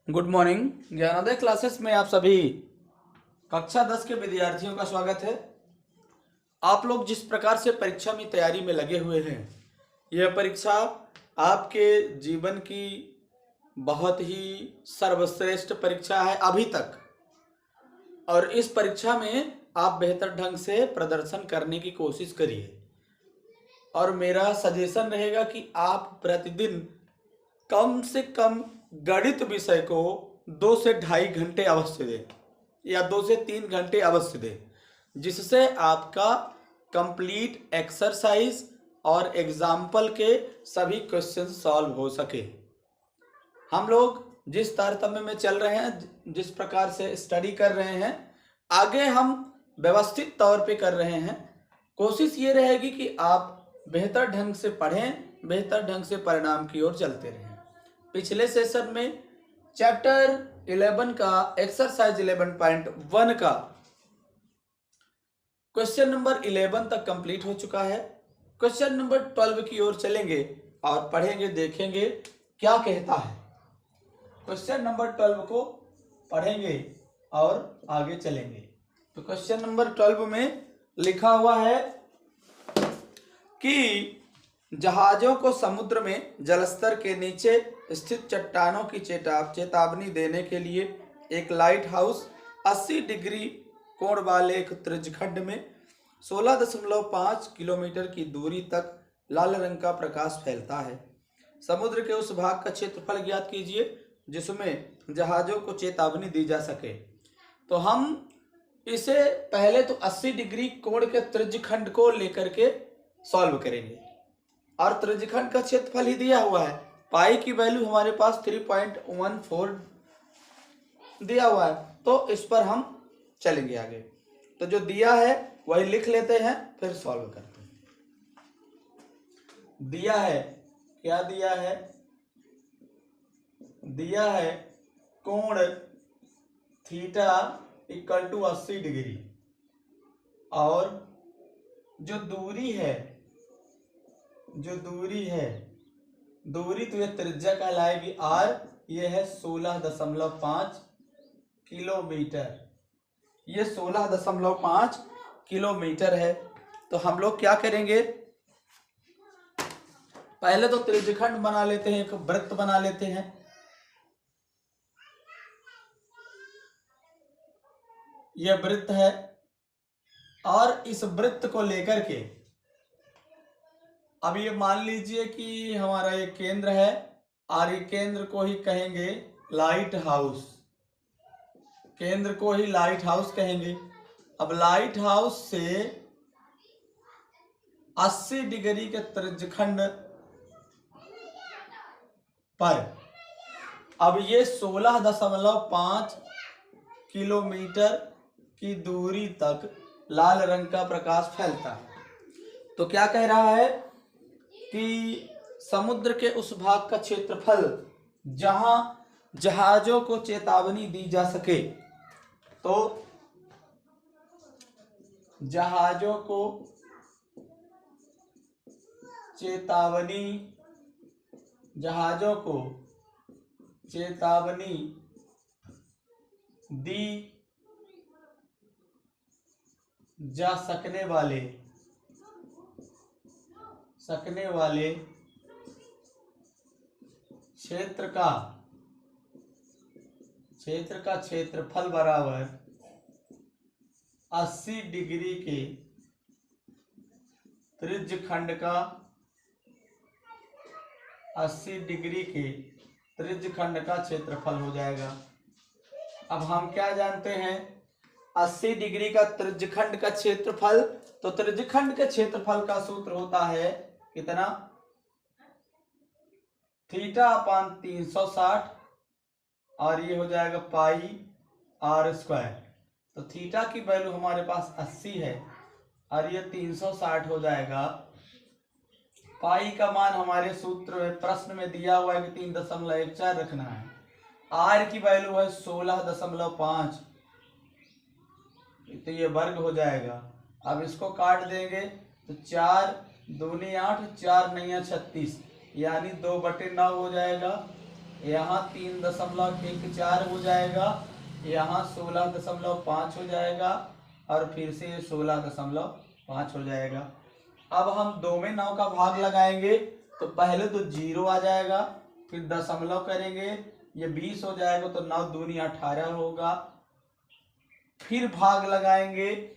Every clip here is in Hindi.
Good morning. ज्ञानोदय क्लासेस में आप सभी कक्षा 10 के विद्यार्थियों का स्वागत है। आप लोग जिस प्रकार से परीक्षा में तैयारी में लगे हुए हैं, यह परीक्षा आपके जीवन की बहुत ही सर्वश्रेष्ठ परीक्षा है अभी तक, और इस परीक्षा में आप बेहतर ढंग से प्रदर्शन करने की कोशिश करिए। और मेरा सजेशन रहेगा कि आप प्रतिदिन कम से कम गणित विषय को 2 से ढाई घंटे अवश्य दें या 2 से 3 घंटे अवश्य दें, जिससे आपका कंप्लीट एक्सरसाइज और एग्जाम्पल के सभी क्वेश्चन सॉल्व हो सके। हम लोग जिस तारतम्य में चल रहे हैं, जिस प्रकार से स्टडी कर रहे हैं, आगे हम व्यवस्थित तौर पे कर रहे हैं। कोशिश ये रहेगी कि आप बेहतर ढंग से पढ़ें, बेहतर ढंग से परिणाम की ओर चलते रहें। पिछले सेशन में चैप्टर 11 का एक्सरसाइज 11.1 का क्वेश्चन नंबर 11 तक कंप्लीट हो चुका है। क्वेश्चन नंबर 12 की ओर चलेंगे और पढ़ेंगे, देखेंगे क्या कहता है। क्वेश्चन नंबर 12 को पढ़ेंगे और आगे चलेंगे। तो क्वेश्चन नंबर 12 में लिखा हुआ है कि जहाजों को समुद्र में जलस्तर के नीचे स्थित चट्टानों की चेतावनी देने के लिए एक लाइट हाउस 80 डिग्री कोण वाले एक त्रिज्यखंड में 16.5 किलोमीटर की दूरी तक लाल रंग का प्रकाश फैलता है। समुद्र के उस भाग का क्षेत्रफल ज्ञात कीजिए जिसमें जहाजों को चेतावनी दी जा सके। तो हम इसे पहले तो 80 डिग्री कोण के त्रिज्यखंड को लेकर के सॉल्व करेंगे, और त्रिज्यखंड का क्षेत्रफल ही दिया हुआ है। पाई की वैल्यू हमारे पास 3.14 दिया हुआ है, तो इस पर हम चलेंगे आगे। तो जो दिया है वही लिख लेते हैं, फिर सॉल्व करते हैं। दिया है, क्या दिया है? दिया है कोण थीटा इक्वल टू 80 डिग्री, और जो दूरी है, दूरी तो ये त्रिज्या कहलाएगी r, ये है 16.5 किलोमीटर। ये 16.5 किलोमीटर है। तो हम लोग क्या करेंगे, पहले तो त्रिज्यखंड बना लेते हैं, एक वृत्त बना लेते हैं। यह वृत्त है, और इस वृत्त को लेकर के अब ये मान लीजिए कि हमारा ये केंद्र है, और ये केंद्र को ही कहेंगे लाइट हाउस, केंद्र को ही लाइट हाउस कहेंगे। अब लाइट हाउस से 80 डिग्री के त्रिज्यखंड पर अब ये 16.5 किलोमीटर की दूरी तक लाल रंग का प्रकाश फैलता है। तो क्या कह रहा है कि समुद्र के उस भाग का क्षेत्रफल जहां जहाजों को चेतावनी दी जा सके, तो जहाजों को चेतावनी दी जा सकने वाले क्षेत्र का क्षेत्रफल बराबर 80 डिग्री के त्रिज्यखंड का 80 डिग्री के त्रिज्यखंड का क्षेत्रफल हो जाएगा। अब हम क्या जानते हैं, 80 डिग्री का त्रिज्यखंड का क्षेत्रफल, तो त्रिज्यखंड के क्षेत्रफल का सूत्र होता है कितना, थीटा अपान 360, और ये हो जाएगा पाई r स्क्वायर। तो थीटा की वैल्यू हमारे पास 80 है, और ये 360 हो जाएगा। पाई का मान हमारे सूत्र में प्रश्न में दिया हुआ है कि 3.14 रखना है। r की वैल्यू है 16.5, तो ये वर्ग हो जाएगा। अब इसको काट देंगे तो 4 दूनी 8, 4 9 36, यानी 2/9 हो जाएगा। यहाँ 3.14 हो जाएगा, यहाँ 16.5 हो जाएगा और फिर से 16.5 हो जाएगा। अब हम 2 में 9 का भाग लगाएंगे तो पहले तो 0 आ जाएगा, फिर दशमलव करेंगे, ये 20 हो जाएगा तो 9 दूनी 18 होगा, फिर भाग लगाएंगे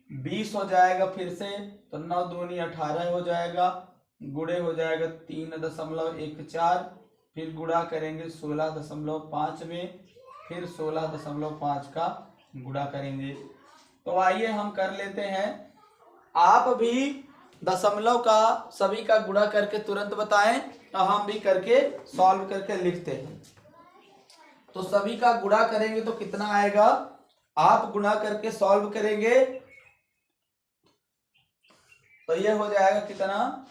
20 हो जाएगा फिर से तो 9 दूनी 18 हो जाएगा, गुणे हो जाएगा 3.14, फिर गुणा करेंगे 16.5 में, फिर 16.5 का गुणा करेंगे। तो आइए हम कर लेते हैं, आप भी दशमलव का सभी का गुणा करके तुरंत बताएं और हम भी करके सॉल्व करके लिखते हैं। तो सभी का गुणा करेंगे तो कितना आएगा, आप गुणा करके सॉल्व करेंगे तो ये हो जाएगा कितना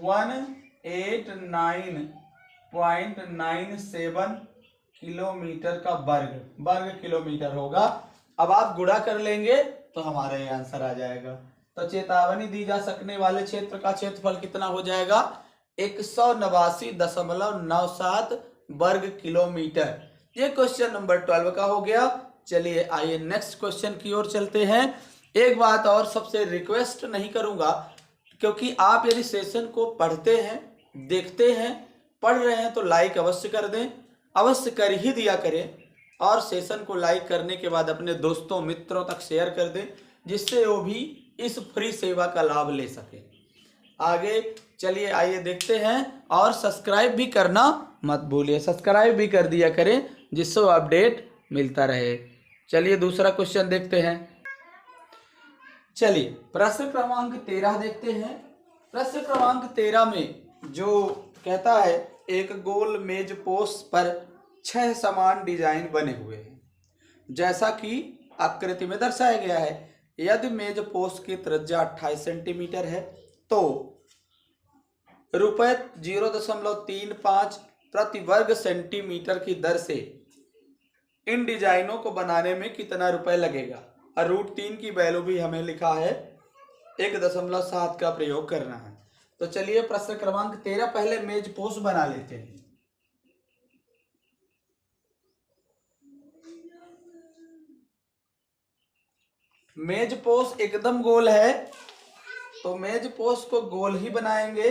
189.97 किलोमीटर का वर्ग किलोमीटर होगा। अब आप गुणा कर लेंगे तो हमारा ये आंसर आ जाएगा। तो चेतावनी दी जा सकने वाले क्षेत्र का क्षेत्रफल कितना हो जाएगा 189.97 वर्ग किलोमीटर। ये क्वेश्चन नंबर 12 का हो गया। चलिए आइए नेक्स्ट क्वेश्चन की ओर चलते हैं। एक बात और सबसे रिक्वेस्ट नहीं करूंगा, क्योंकि आप यदि सेशन को पढ़ते हैं, देखते हैं, पढ़ रहे हैं तो लाइक अवश्य कर दें, अवश्य कर ही दिया करें, और सेशन को लाइक करने के बाद अपने दोस्तों मित्रों तक शेयर कर दें, जिससे वो भी इस फ्री सेवा का लाभ ले सके। आगे चलिए आइए देखते हैं, और सब्सक्राइब भी करना मत भूलिए, सब्सक्राइब भी कर दिया करें जिससे अपडेट मिलता रहे। चलिए दूसरा क्वेश्चन देखते हैं। चलिए प्रश्न क्रमांक 13 देखते हैं। प्रश्न क्रमांक 13 में जो कहता है, एक गोल मेज पोस्ट पर 6 समान डिजाइन बने हुए हैं जैसा कि आकृति में दर्शाया गया है। यदि मेज पोस्ट की त्रिज्या 28 सेंटीमीटर है तो रुपये 0.35 प्रति वर्ग सेंटीमीटर की दर से इन डिजाइनों को बनाने में कितना रुपए लगेगा। और √3 की वैल्यू भी हमें लिखा है 1.7 का प्रयोग करना है। तो चलिए प्रश्न क्रमांक 13 पहले मेज पोस्ट बना लेते हैं। मेज पोस्ट एकदम गोल है तो मेज पोस्ट को गोल ही बनाएंगे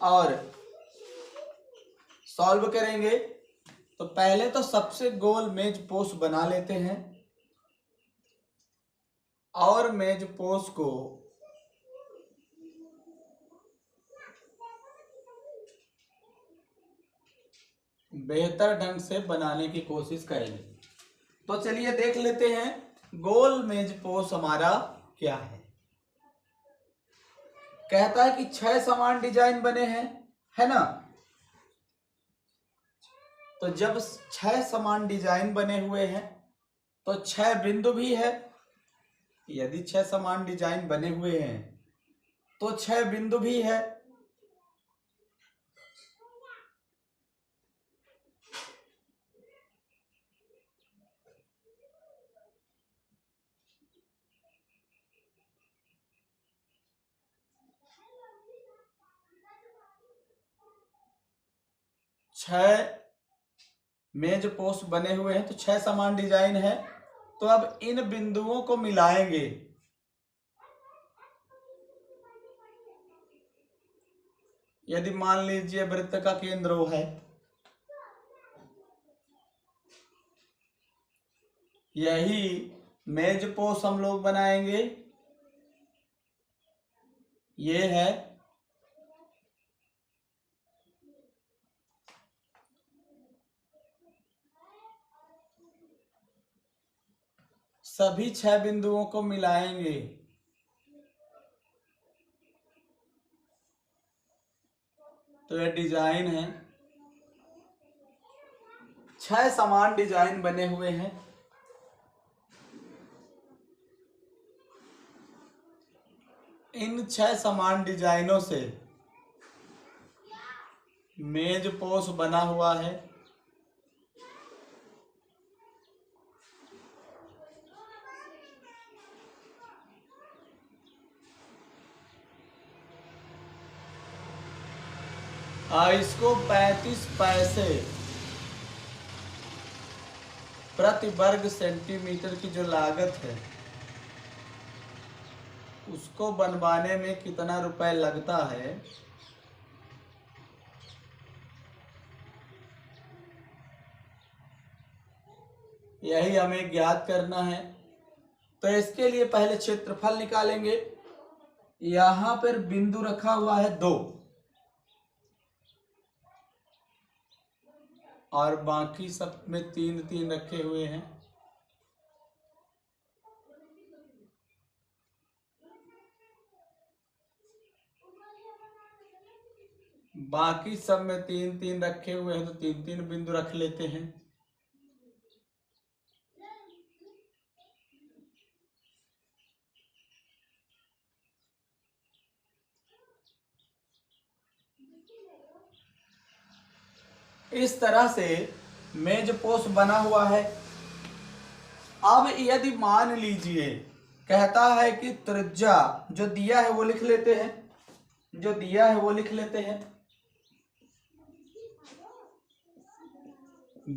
और सॉल्व करेंगे। तो पहले तो सबसे गोल मेज पोस्ट बना लेते हैं और मेज पोस्ट को बेहतर ढंग से बनाने की कोशिश करेंगे। तो चलिए देख लेते हैं गोल मेज पोस्ट हमारा क्या है। कहता है कि 6 समान डिजाइन बने हैं, है ना। तो जब 6 समान डिजाइन बने हुए हैं तो 6 बिंदु भी है। यदि 6 समान डिजाइन बने हुए हैं तो 6 बिंदु भी है। छह मेज पोस्ट बने हुए हैं तो 6 समान डिजाइन है। तो अब इन बिंदुओं को मिलाएंगे। यदि मान लीजिए वृत्त का केंद्र वो है, यही मेज पोस्ट हम लोग बनाएंगे। ये है सभी 6 बिंदुओं को मिलाएंगे। तो ये डिजाइन है, 6 समान डिजाइन बने हुए हैं। इन 6 समान डिजाइनों से मेज पोस्ट बना हुआ है। इसको 35 पैसे प्रति वर्ग सेंटीमीटर की जो लागत है उसको बनवाने में कितना रुपए लगता है, यही हमें ज्ञात करना है। तो इसके लिए पहले क्षेत्रफल निकालेंगे। यहां पर बिंदु रखा हुआ है 2 और बाकी सब में 3 रखे हुए हैं। बाकी सब में 3 रखे हुए हैं तो 3 बिंदु रख लेते हैं। इस तरह से मेज पोस्ट बना हुआ है। अब यदि मान लीजिए कहता है कि त्रिज्या जो दिया है वो लिख लेते हैं, जो दिया है वो लिख लेते हैं।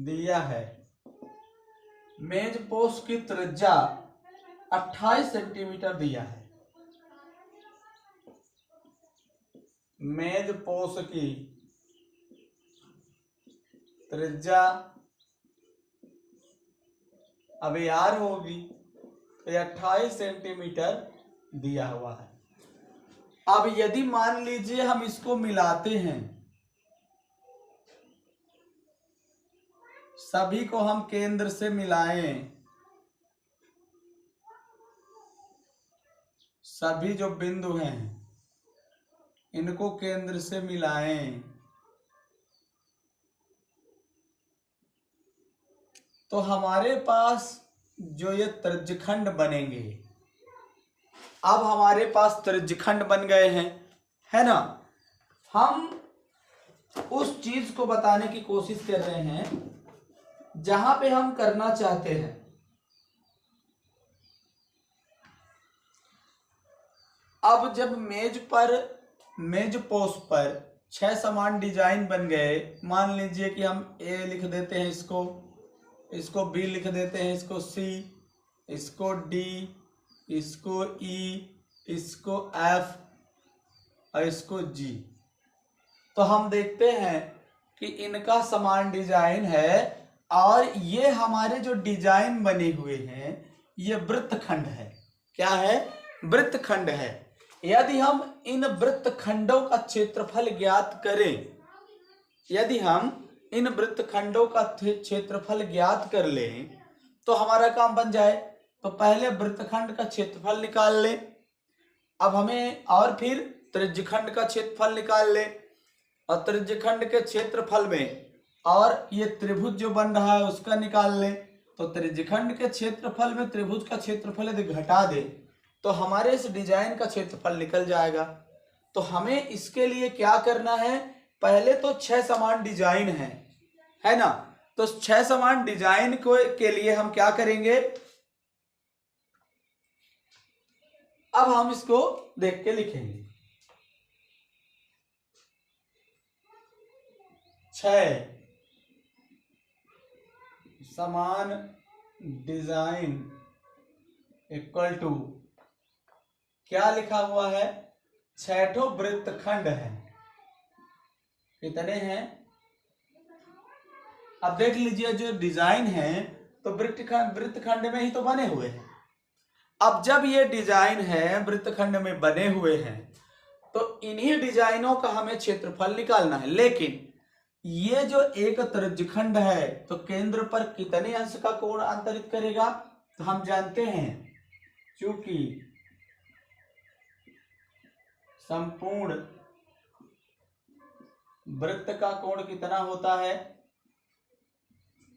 दिया है मेज पोस्ट की त्रिज्या 28 सेंटीमीटर दिया है। मेज पोस्ट की त्रिज्या अब यार होगी तो 28 सेंटीमीटर दिया हुआ है। अब यदि मान लीजिए हम इसको मिलाते हैं, सभी को हम केंद्र से मिलाएं, सभी जो बिंदु हैं इनको केंद्र से मिलाएं, तो हमारे पास जो ये त्रिज्यखंड बनेंगे, अब हमारे पास त्रिज्यखंड बन गए हैं, है ना। हम उस चीज को बताने की कोशिश कर रहे हैं जहां पे हम करना चाहते हैं। अब जब मेज पोस्ट पर 6 समान डिजाइन बन गए, मान लीजिए कि हम ए लिख देते हैं, इसको बी लिख देते हैं, इसको सी, इसको डी, इसको ई, इसको एफ और इसको जी। तो हम देखते हैं कि इनका समान डिजाइन है और ये हमारे जो डिजाइन बने हुए हैं ये वृत्तखंड है। क्या है? वृत्तखंड है। यदि हम इन वृत्तखंडों का क्षेत्रफल ज्ञात करें, यदि हम इन वृत्तखंडों का क्षेत्रफल ज्ञात कर लें तो हमारा काम बन जाए। तो पहले वृत्तखंड का क्षेत्रफल निकाल लें, अब हमें और फिर त्रिज्यखंड का क्षेत्रफल निकाल लें, और त्रिज्यखंड के क्षेत्रफल में और ये त्रिभुज जो बन रहा है उसका निकाल लें। तो त्रिज्यखंड के क्षेत्रफल में त्रिभुज का क्षेत्रफल यदि घटा दे तो हमारे इस डिजाइन का क्षेत्रफल निकल जाएगा। तो हमें इसके लिए क्या करना है, पहले तो 6 समान डिजाइन है ना। तो 6 समान डिजाइन को के लिए हम क्या करेंगे, अब हम इसको देख के लिखेंगे। 6 समान डिजाइन इक्वल टू क्या लिखा हुआ है, 6 वृत्तखंड है। कितने हैं? अब देख लीजिए जो डिजाइन है तो वृत्तखंड में ही तो बने हुए हैं। अब जब ये डिजाइन है वृत्तखंड में बने हुए हैं तो इन्हीं डिजाइनों का हमें क्षेत्रफल निकालना है। लेकिन ये जो एक त्रिज्यखंड है तो केंद्र पर कितने अंश का कोण अंतरित करेगा, तो हम जानते हैं क्योंकि संपूर्ण वृत्त का कोण कितना होता है,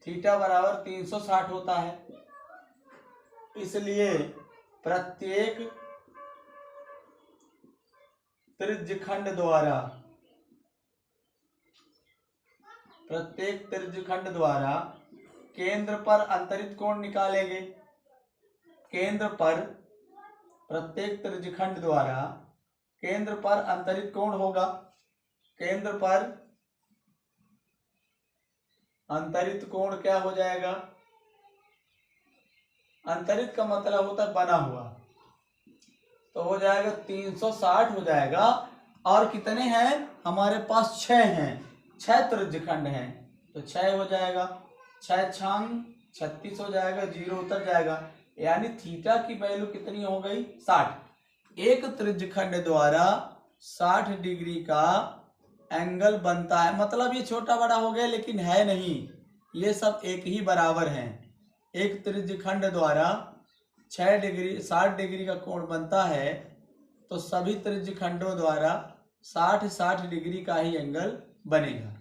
थीटा बराबर 360 होता है। इसलिए प्रत्येक त्रिज्यखंड द्वारा केंद्र पर अंतरित कोण निकालेंगे। केंद्र पर प्रत्येक त्रिज्यखंड द्वारा केंद्र पर अंतरित कोण होगा। केंद्र पर अंतरित कोण क्या हो जाएगा, अंतरित का मतलब होता है बना हुआ, तो हो जाएगा 360 हो जाएगा। और कितने हैं हमारे पास, 6 हैं, 6 त्रिज्यखंड हैं, तो 6 हो जाएगा, 6 छंग 36 हो जाएगा, 0 उतर जाएगा, यानी थीटा की वैल्यू कितनी हो गई 60। एक त्रिज्यखंड द्वारा 60 डिग्री का एंगल बनता है, मतलब ये छोटा बड़ा हो गया लेकिन है नहीं, ये सब एक ही बराबर हैं। एक त्रिज्यखंड द्वारा 6 डिग्री 60 डिग्री का कोण बनता है, तो सभी त्रिज्यखंडों द्वारा 60 डिग्री का ही एंगल बनेगा,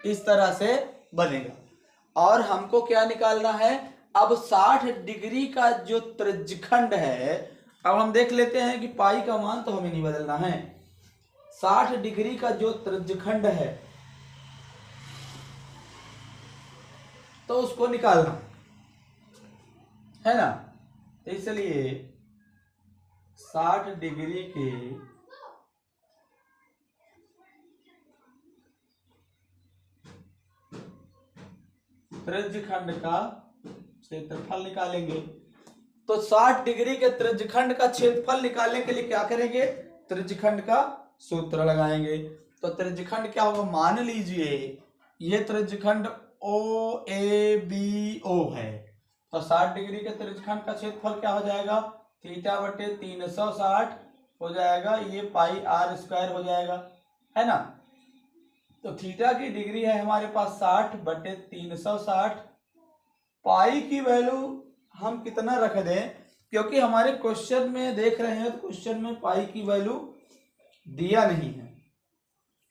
इस तरह से बनेगा। और हमको क्या निकालना है, अब 60 डिग्री का जो त्रिज्यखंड है, अब हम देख लेते हैं कि पाई का मान तो हमें नहीं बदलना है। 60 डिग्री का जो त्रिज्यखंड है तो उसको निकालना है ना, तो इसलिए 60 डिग्री के त्रिज्यखंड का क्षेत्रफल निकालेंगे। तो 60 डिग्री के त्रिज्यखंड का क्षेत्रफल निकालने के लिए क्या करेंगे, त्रिज्यखंड का सूत्र लगाएंगे। तो त्रिज्यखंड क्या होगा, मान लीजिए ये त्रिज्यखंड ओ ए बी ओ है, तो 60 डिग्री के त्रिज्यखंड का क्षेत्रफल क्या हो जाएगा, थीटा बटे 360 हो जाएगा, ये पाई आर स्क्वायर हो जाएगा, है ना। तो थीटा की डिग्री है हमारे पास 60 बटे 360। पाई की वैल्यू हम कितना रख दें, क्योंकि हमारे क्वेश्चन में देख रहे हैं तो क्वेश्चन में पाई की वैल्यू दिया नहीं है,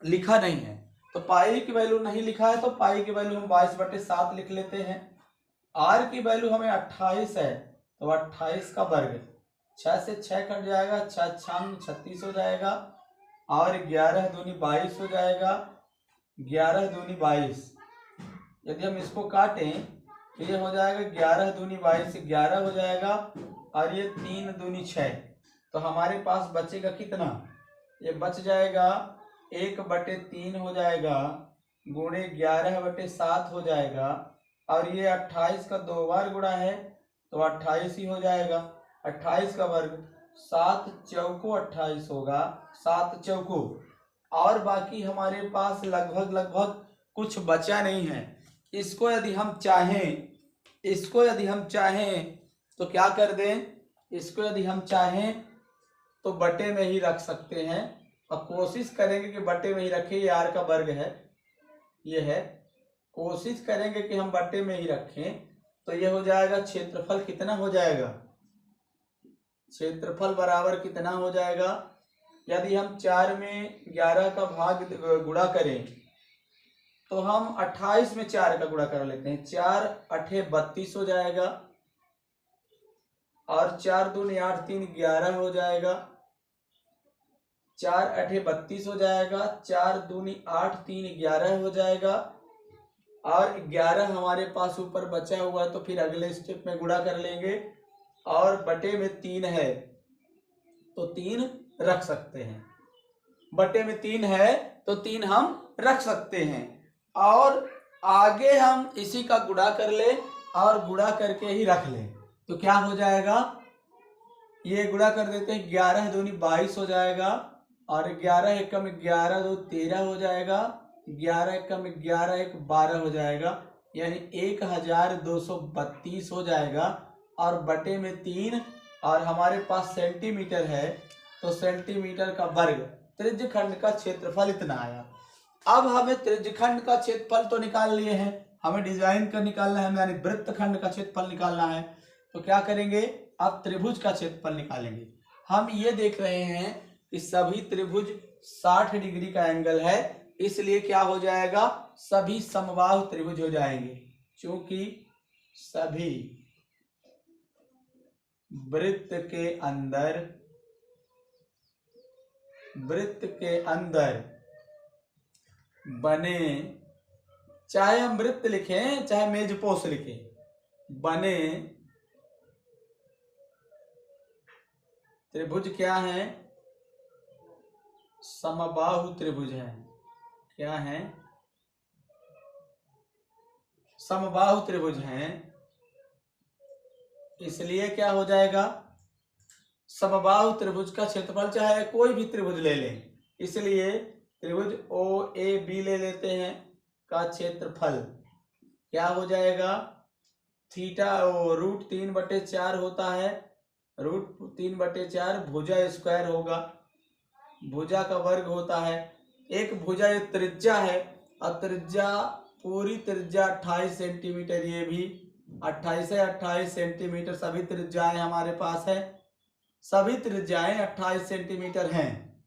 लिखा नहीं है, तो पाई की वैल्यू नहीं लिखा है, तो पाई की वैल्यू हम 22/7 लिख लेते हैं। आर की वैल्यू हमें 28 है, तो 28 का वर्ग, 6 से 6 कट जाएगा, 6 छंग 36 हो जाएगा, और 11 दूनी 22 हो जाएगा, 11 दूनी 22। यदि हम इसको काटें तो ये हो जाएगा 11 दूनी 22 11 हो जाएगा, और ये 3 दूनी 6, तो हमारे पास बचेगा कितना, ये बच जाएगा 1/3 हो जाएगा, गुणे 11/7 हो जाएगा, और ये 28 का 2 बार गुणा है तो 28 ही हो जाएगा, 28 का वर्ग, 7 चौको 28 होगा, 7 चौको, और बाकी हमारे पास लगभग कुछ बचा नहीं है। इसको यदि हम चाहें तो क्या कर दें, इसको यदि हम चाहें तो बटे में ही रख सकते हैं, और कोशिश करेंगे कि बटे में ही रखें, ये आर का वर्ग है, ये है, कोशिश करेंगे कि हम बटे में ही रखें, तो ये हो जाएगा क्षेत्रफल कितना हो जाएगा, क्षेत्रफल बराबर कितना हो जाएगा, यदि हम 4 में 11 का भाग गुणा करें तो हम 28 में 4 का गुणा कर लेते हैं, 4 8 32 हो जाएगा, और 4 दूनी 8 3 11 हो जाएगा, 4 8 32 हो जाएगा, 4 दूनी 8 3 11 हो जाएगा, और 11 हमारे पास ऊपर बचा हुआ है, तो फिर अगले स्टेप में गुणा कर लेंगे, और बटे में 3 है तो 3 रख सकते हैं, बटे में 3 है तो 3 हम रख सकते हैं, और आगे हम इसी का गुणा कर ले और गुणा करके ही रख ले, तो क्या हो जाएगा, ये गुणा कर देते हैं, 11 दूनी 22 हो जाएगा, और 11 एकम 11 दो 13 हो जाएगा, 11 एकम 11 1 12 हो जाएगा, यानी 1232 हो जाएगा, और बटे में 3, और हमारे पास सेंटीमीटर है, तो सेंटीमीटर का वर्ग, त्रिज्यखंड का क्षेत्रफल इतना आया। अब हमें त्रिज्यखंड का क्षेत्रफल तो निकाल लिए हैं, हमें डिजाइन का निकालना है, यानी वृत्तखंड का क्षेत्रफल निकालना है, तो क्या करेंगे, अब त्रिभुज का क्षेत्रफल निकालेंगे। हम ये देख रहे हैं कि सभी त्रिभुज 60 डिग्री का एंगल है, इसलिए क्या हो जाएगा, सभी समबाहु त्रिभुज हो जाएंगे, क्योंकि सभी वृत्त के अंदर बने, चाहे हम वृत्त लिखें चाहे मेजपोश लिखें, बने त्रिभुज क्या है, समबाहु त्रिभुज है, क्या है, समबाहु त्रिभुज हैं, इसलिए क्या हो जाएगा, समबाहु त्रिभुज का क्षेत्रफल, चाहे कोई भी त्रिभुज ले लें, इसलिए त्रिभुज ओ ए बी ले लेते हैं का क्षेत्रफल क्या हो जाएगा, थीटा √3/4 होता है, √3/4 भुजा स्क्वायर होगा, भुजा का वर्ग होता है। एक भुजा ये त्रिज्या है, और त्रिज्या पूरी त्रिज्या 28 सेंटीमीटर, ये भी 28 है, 28 सेंटीमीटर सभी त्रिज्याएं हमारे पास है, सभी त्रिज्याएं 28 सेंटीमीटर हैं।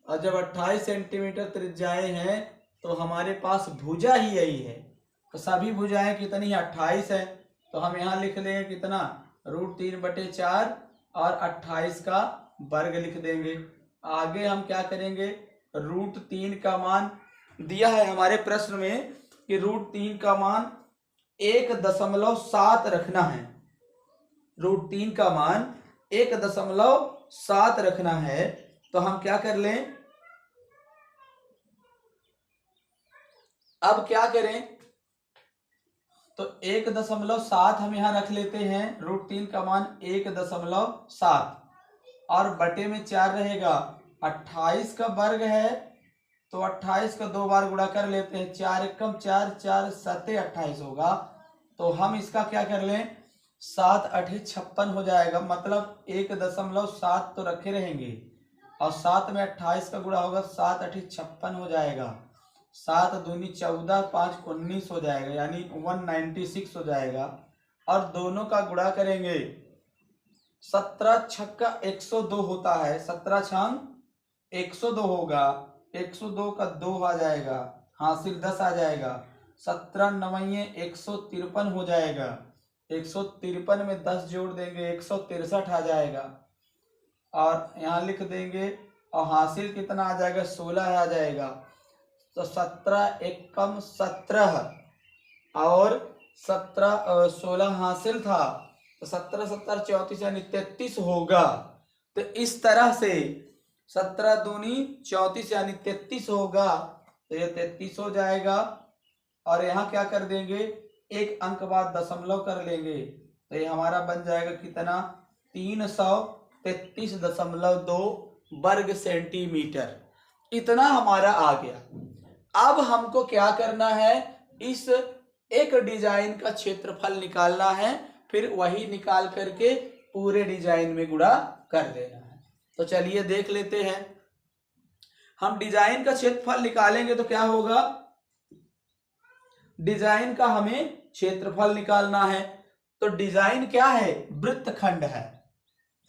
और जब 28 सेंटीमीटर त्रिज्याएं हैं तो हमारे पास भुजा ही यही है, तो सभी भुजाएं कितनी है, 28 है। तो हम यहाँ लिख लेंगे कितना, √3/4 और 28 का वर्ग लिख देंगे। आगे हम क्या करेंगे, √3 का मान दिया है हमारे प्रश्न में कि √3 का मान 1.7 रखना है, √3 का मान 1.7 रखना है। तो हम क्या कर लें, अब क्या करें, तो 1.7 हम यहां रख लेते हैं, √3 का मान 1.7 और बटे में 4 रहेगा, 28 का वर्ग है तो 28 का 2 बार गुणा कर लेते हैं, 4 एकम 4, 4 7 28 होगा। तो हम इसका क्या कर लें, 7 8 56 हो जाएगा, मतलब 1.7 तो रखे रहेंगे और 7 में 28 का गुणा होगा, 7 8 56 हो जाएगा, 7 दूनी 14, 5 19 हो जाएगा, यानी 196 हो जाएगा। और दोनों का गुणा करेंगे, 17 छक्का 102 होता है, 17 छंग 102 होगा, 102 का 2 आ जाएगा, हासिल 10 आ जाएगा, 17 9 153 हो जाएगा, 153 में 10 जोड़ देंगे 163 आ जाएगा, और यहाँ लिख देंगे, और हासिल कितना आ जाएगा, 16 आ जाएगा। तो 17 एकम 17 और 16 हासिल था, तो 17 17 34 यानी 33 होगा। तो इस तरह से 17 दूनी 34 यानी 33 होगा, तो ये 33 हो जाएगा। और यहाँ क्या कर देंगे, एक अंक बाद दशमलव कर लेंगे, तो ये हमारा बन जाएगा कितना, 333.2 वर्ग सेंटीमीटर, इतना हमारा आ गया। अब हमको क्या करना है, इस एक डिजाइन का क्षेत्रफल निकालना है, फिर वही निकाल करके पूरे डिजाइन में गुणा कर देना है। तो चलिए देख लेते हैं, हम डिजाइन का क्षेत्रफल निकालेंगे तो क्या होगा, डिजाइन का हमें क्षेत्रफल निकालना है। तो डिजाइन क्या है, वृत्तखंड है,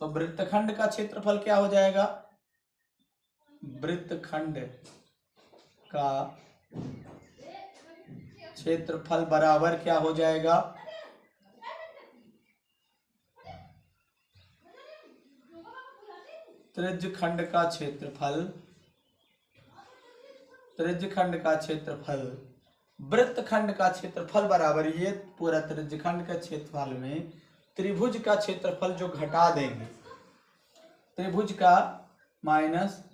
तो वृत्तखंड का क्षेत्रफल क्या हो जाएगा, वृत्तखंड का क्षेत्रफल बराबर क्या हो जाएगा, त्रिज्यखंड का क्षेत्रफल, त्रिज्यखंड का क्षेत्रफल वृत्तखंड का क्षेत्रफल बराबर, ये पूरा त्रिज्यखंड का क्षेत्रफल में त्रिभुज का क्षेत्रफल जो घटा देंगे, त्रिभुज का माइनस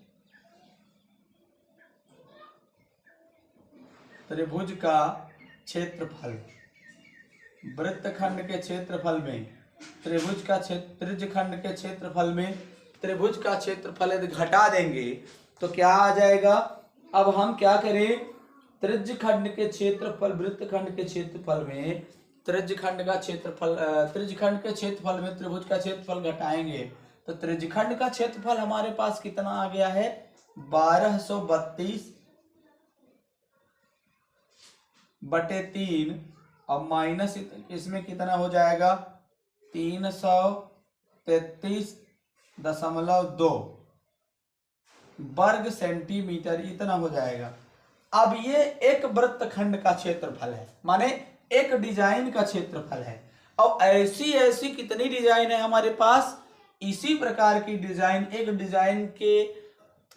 त्रिभुज का क्षेत्रफल, वृत्तखंड के क्षेत्रफल में त्रिभुज का त्रिज्यखंड के क्षेत्रफल में त्रिभुज का क्षेत्रफल यदि घटा देंगे तो क्या आ जाएगा। अब हम क्या करें, त्रिज्यखंड के क्षेत्रफल वृत्तखंड के क्षेत्रफल में त्रिज्यखंड का क्षेत्रफल, त्रिज्यखंड के क्षेत्रफल में त्रिभुज का क्षेत्रफल घटाएंगे, तो त्रिज्यखंड का क्षेत्रफल हमारे पास कितना आ गया है, 1232/3 और माइनस इसमें कितना हो जाएगा, 333.2 वर्ग सेंटीमीटर, इतना हो जाएगा। अब ये एक वृत्तखंड का क्षेत्रफल है, माने एक डिजाइन का क्षेत्रफल है। और ऐसी ऐसी कितनी डिजाइन है हमारे पास, इसी प्रकार की डिजाइन, एक डिजाइन के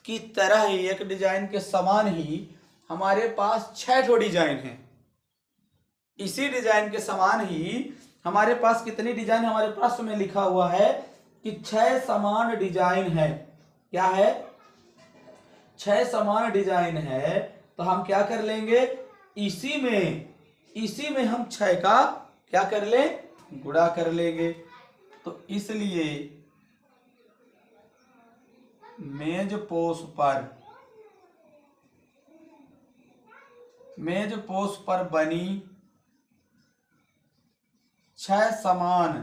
की तरह ही, एक डिजाइन के समान ही हमारे पास 6 ठो डिजाइन है। इसी डिजाइन के समान ही हमारे पास कितनी डिजाइन, हमारे प्रश्न में लिखा हुआ है कि 6 समान डिजाइन है। क्या है, 6 समान डिजाइन है। तो हम क्या कर लेंगे, इसी में हम 6 का क्या कर ले, गुणा कर लेंगे। तो इसलिए मेज पोस्ट पर बनी 6 समान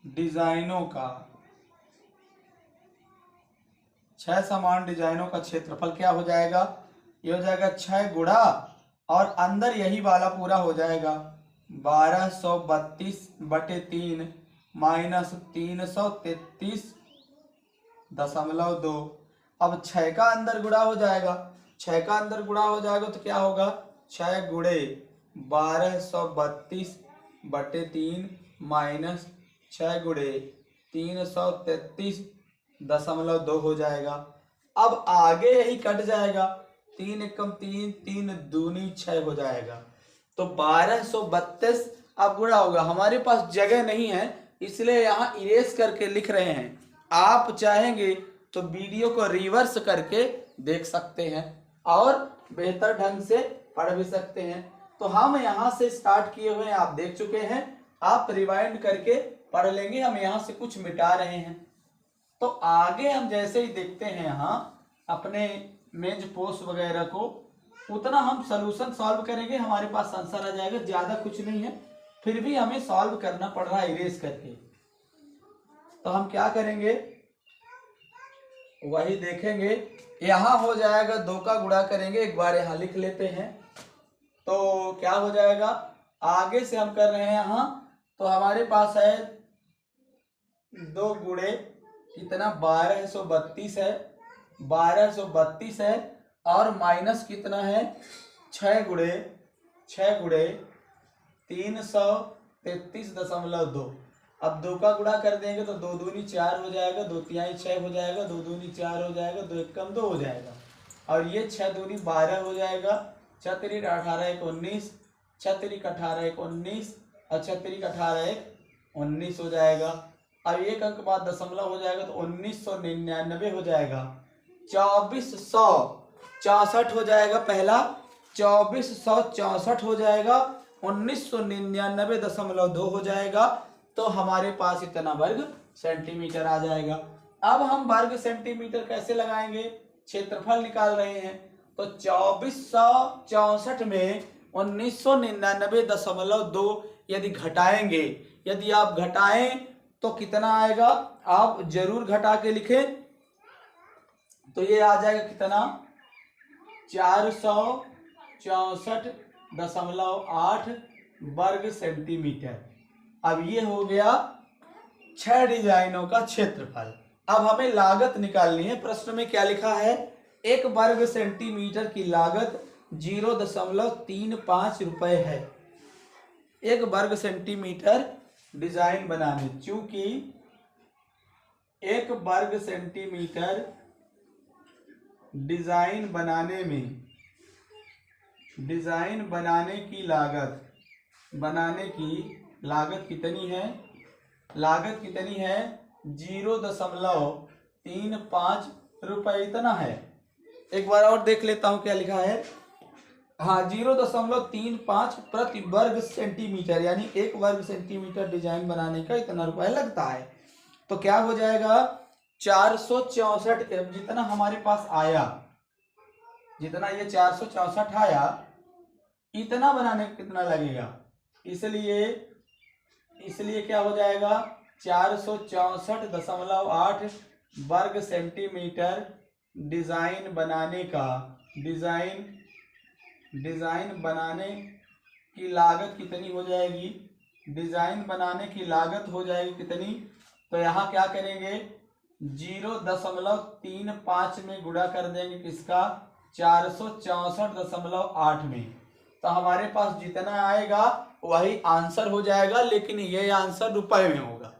डिजाइनों का क्षेत्रफल क्या हो जाएगा? ये हो जाएगा 6 गुणा और अंदर यही वाला पूरा हो जाएगा 1232/3 माइनस 333.2। अब 6 का अंदर गुणा हो जाएगा, 6 का अंदर गुणा हो जाएगा तो क्या होगा? 6 गुणे 1232/3 माइनस 6 गुणे 333.2 हो जाएगा। अब आगे यही कट जाएगा, 3 एकम 3, 3 दूनी 6 हो जाएगा। तो 1232 अब गुणा होगा। हमारे पास जगह नहीं है इसलिए यहाँ इरेज करके लिख रहे हैं। आप चाहेंगे तो वीडियो को रिवर्स करके देख सकते हैं और बेहतर ढंग से पढ़ भी सकते हैं। तो हम यहाँ से स्टार्ट किए हुए हैं, आप देख चुके हैं, आप रिवाइंड करके पढ़ लेंगे। हम यहाँ से कुछ मिटा रहे हैं। तो आगे हम जैसे ही देखते हैं यहाँ अपने मेज पोस्ट वगैरह को, उतना हम सॉल्यूशन सॉल्व करेंगे, हमारे पास आंसर आ जाएगा। ज्यादा कुछ नहीं है, फिर भी हमें सॉल्व करना पड़ रहा है इरेज करके। तो हम क्या करेंगे वही देखेंगे। यहाँ हो जाएगा 2 का गुणा करेंगे, एक बार यहाँ लिख लेते हैं। तो क्या हो जाएगा, आगे से हम कर रहे हैं यहाँ, तो हमारे पास है 2 गुणे कितना 1232 है, 1232 है और माइनस कितना है 6 गुणे 333.2। अब 2 का गुणा कर देंगे तो 2 दूनी 4 हो जाएगा, 2 तिहाई 6 हो जाएगा, 2 दूनी 4 हो जाएगा, 2 एकम 2 हो जाएगा और ये 6 दूनी 12 हो जाएगा, 6 तिरिक 18 एक 19, 6 तिरिक 18 एक 19 और 6 तिरिक 18 एक 19 हो जाएगा। अब एक अंक बाद दशमलव हो जाएगा तो 1999 हो जाएगा। 2464 हो जाएगा, पहला 2464 हो जाएगा, 1999.2 हो जाएगा। तो हमारे पास इतना वर्ग सेंटीमीटर आ जाएगा। अब हम वर्ग सेंटीमीटर कैसे लगाएंगे, क्षेत्रफल निकाल रहे हैं। तो 2464 में 1999.2 यदि घटाएंगे, यदि आप घटाएं तो कितना आएगा, आप जरूर घटा के लिखें। तो ये आ जाएगा कितना 464.8 वर्ग सेंटीमीटर। अब ये हो गया 6 डिजाइनों का क्षेत्रफल। अब हमें लागत निकालनी है। प्रश्न में क्या लिखा है, 1 वर्ग सेंटीमीटर की लागत 0.35 रुपए है 1 वर्ग सेंटीमीटर डिजाइन बनाने। चूंकि 1 वर्ग सेंटीमीटर डिजाइन बनाने की लागत कितनी है, 0.35 रुपए इतना है। एक बार और देख लेता हूं क्या लिखा है। हाँ, 0.35 प्रति वर्ग सेंटीमीटर, यानी 1 वर्ग सेंटीमीटर डिजाइन बनाने का इतना रुपया लगता है। तो क्या हो जाएगा 464, जितना हमारे पास आया, जितना ये 464 आया, इतना बनाने का कितना लगेगा। इसलिए क्या हो जाएगा 464.8 वर्ग सेंटीमीटर डिजाइन बनाने की लागत कितनी हो जाएगी, डिजाइन बनाने की लागत हो जाएगी कितनी। तो यहाँ क्या करेंगे 0.35 में गुणा कर देंगे किसका, 464.8 में। तो हमारे पास जितना आएगा वही आंसर हो जाएगा, लेकिन ये आंसर रुपए में होगा।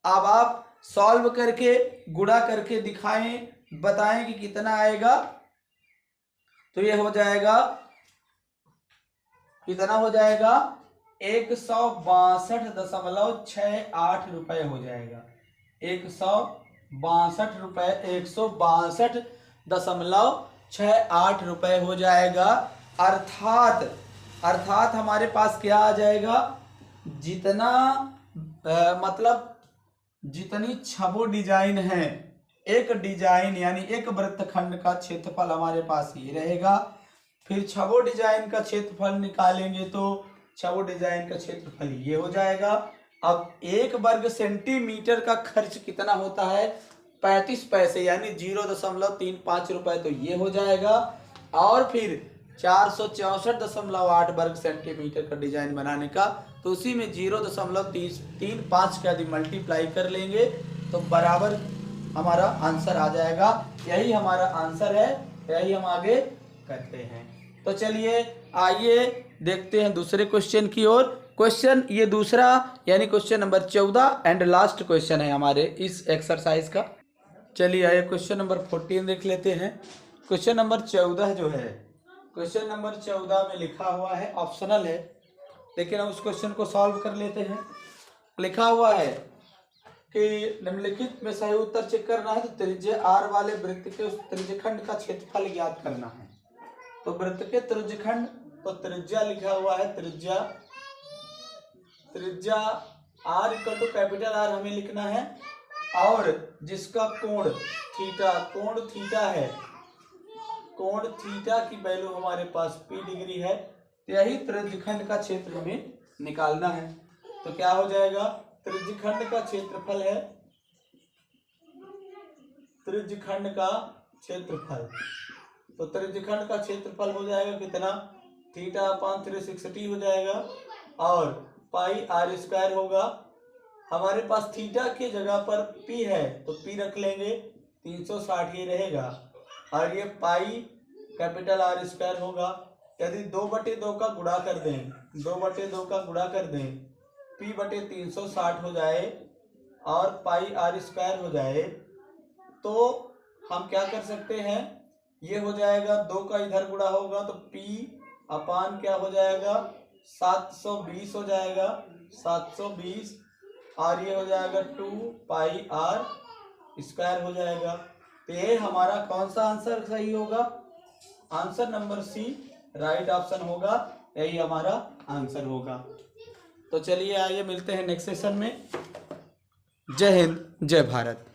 अब आप सॉल्व करके गुणा करके दिखाएं, बताएं कि कितना आएगा। तो ये हो जाएगा, कितना हो जाएगा 162.68 रुपए हो जाएगा। 162.68 रुपए हो जाएगा। अर्थात अर्थात हमारे पास क्या आ जाएगा, जितना मतलब जितनी छबो डिजाइन है, एक डिजाइन यानी एक वृत्तखंड का क्षेत्रफल हमारे पास ये रहेगा। फिर छबो डिजाइन का क्षेत्रफल निकालेंगे तो छबो डिजाइन का क्षेत्रफल ये हो जाएगा। अब 1 वर्ग सेंटीमीटर का खर्च कितना होता है, 35 पैसे यानी 0.35 रुपए, तो ये हो जाएगा। और फिर 464.8 वर्ग सेंटीमीटर का डिजाइन बनाने का, तो उसी में 0.35 का यदि मल्टीप्लाई कर लेंगे तो बराबर हमारा आंसर आ जाएगा। यही हमारा आंसर है, यही हम आगे करते हैं। तो चलिए आइए देखते हैं दूसरे क्वेश्चन की ओर। क्वेश्चन ये दूसरा यानी question number 14 and last question है हमारे इस एक्सरसाइज का। चलिए आइए क्वेश्चन नंबर 14 देख लेते हैं। क्वेश्चन नंबर 14 जो है, क्वेश्चन नंबर 14 में लिखा हुआ है, ऑप्शनल है, लेकिन हम उस क्वेश्चन को सॉल्व कर लेते हैं। लिखा हुआ है कि निम्नलिखित में सही उत्तर चेक करना है, तो त्रिज्या r वाले वृत्त के उस त्रिज्यखंड का क्षेत्रफल ज्ञात करना है। तो वृत्त के त्रिज्यखंड, तो त्रिज्या लिखा हुआ है, त्रिज्या r equal to capital R हमें लिखना है, और जिसका कोण थीटा है, कोण थीटा की वैल्यू हमारे पास p डिग्री है, तो यही त्रिज्यखंड का क्षेत्र हमें निकालना है। तो क्या हो जाएगा, त्रिज्यखंड का क्षेत्रफल है, त्रिज्यखंड का क्षेत्रफल, तो त्रिज्यखंड का क्षेत्रफल हो जाएगा कितना, θ/360 हो जाएगा, और पाई r² होगा। हमारे पास थीटा की जगह पर p है तो p रख लेंगे, 360 ये रहेगा, और ये पाई कैपिटल R² होगा। यदि 2/2 का गुणा कर दें, 2/2 का गुणा कर दें, p/360 हो जाए और पाई r² हो जाए, तो हम क्या कर सकते हैं, ये हो जाएगा 2 का इधर गुणा होगा तो p/ क्या हो जाएगा, 720 हो जाएगा, 720, और ये हो जाएगा 2 पाई r² हो जाएगा। तो ये हमारा कौन सा आंसर सही होगा, answer number C right option होगा, यही हमारा आंसर होगा। तो चलिए आइए मिलते हैं नेक्स्ट सेशन में। जय हिंद, जय भारत।